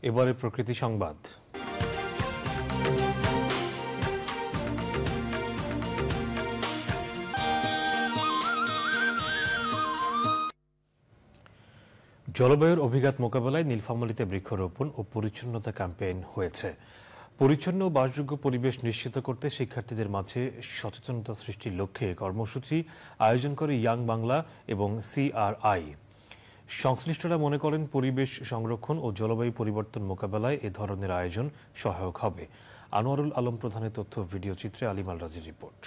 এবারে প্রকৃতি সংবাদ। জলবায়ুর অভিঘাত মোকাবেলায় নীলফামারীতে বৃক্ষরোপণ ও পরিচ্ছন্নতা ক্যাম্পেইন হয়েছে। পরিচ্ছন্ন ও বাসযোগ্য পরিবেশ নিশ্চিত করতে শিক্ষার্থীদের মাঝে সচেতনতা সৃষ্টির লক্ষ্যে কর্মসূচি আয়োজন করে ইয়াং বাংলা এবং CRI। সংশ্লিষ্টরা মনে করেন পরিবেশ সংরক্ষণ ও জলবায়ু পরিবর্তন মোকাবেলায় এ ধরনের আয়োজন সহায়ক হবে। আনোয়ারুল আলম প্রধানের তথ্য ভিডিও চিত্রে আলিমাল রাজির report.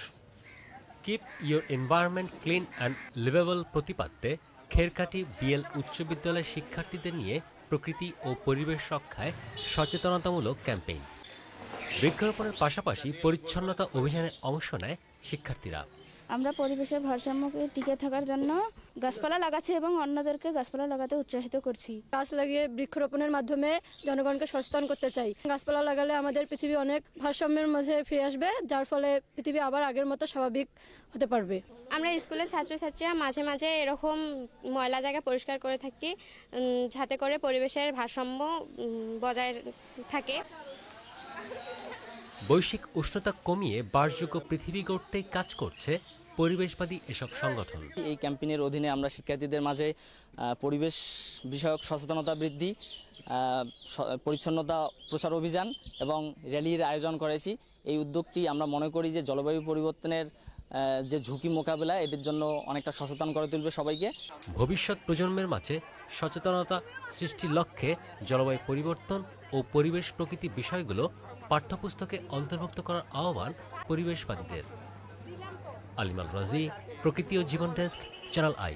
Keep your environment clean and liveable প্রতিপাদ্যে খেরকাটি BL উচ্চ বিদ্যালয়ের শিক্ষার্থীদের নিয়ে প্রকৃতি ও পরিবেশ রক্ষায় সচেতনতামূলক ক্যাম্পেইন। বৃক্ষরোপণের পাশাপাশি পরিচ্ছন্নতা অভিযানে অংশ নেয় শিক্ষার্থীরা। আমরা পরিবেশের ভারসাম্যকে টিকে থাকার জন্য গাছপালা লাগাচ্ছি এবং অন্যদেরকে গাছপালা লাগাতে উৎসাহিত করছি। গাছ লাগিয়ে বৃক্ষরোপণের মাধ্যমে জনগণকে সচেতন করতে চাই। গাছপালা লাগালে আমাদের পৃথিবী অনেক ভারসাম্যের মাঝে ফিরে আসবে, যার ফলে পৃথিবী আবার আগের মতো স্বাভাবিক হতে পারবে। আমরা স্কুলের ছাত্রছাত্রীরা মাঝে মাঝে এরকম ময়লা জায়গা পরিষ্কার করে থাকি, যাতে করে পরিবেশের ভারসাম্য বজায় থাকে। বৈশ্বিক উষ্ণতা কমিয়ে বাসযোগ্য পৃথিবী গড়তেই কাজ করছে পরিবেশবাদী এসব সংগঠন। এই ক্যাম্পেইনের অধীনে আমরা শিক্ষার্থীদের মাঝে পরিবেশ বিষয়ক সচেতনতা বৃদ্ধি, পরিচ্ছন্নতা প্রচার অভিযান এবং র্যালির আয়োজন করেছি। এই উদ্যোগটি আমরা মনে করি যে জলবায়ু পরিবর্তনের যে ঝুঁকি মোকাবেলা এটির জন্য অনেকটা সচেতন করে তুলবে সবাইকে। ভবিষ্যৎ প্রজন্মের মাঝে সচেতনতা সৃষ্টির লক্ষ্যে জলবায়ু পরিবর্তন ও পরিবেশ প্রকৃতি বিষয়গুলো পাঠ্যপুস্তকে অন্তর্ভুক্ত করার আহ্বান পরিবেশবাদীদের। আলিমাল রাজি, প্রকৃতি ও জীবন ডেস্ক, চ্যানেল আই।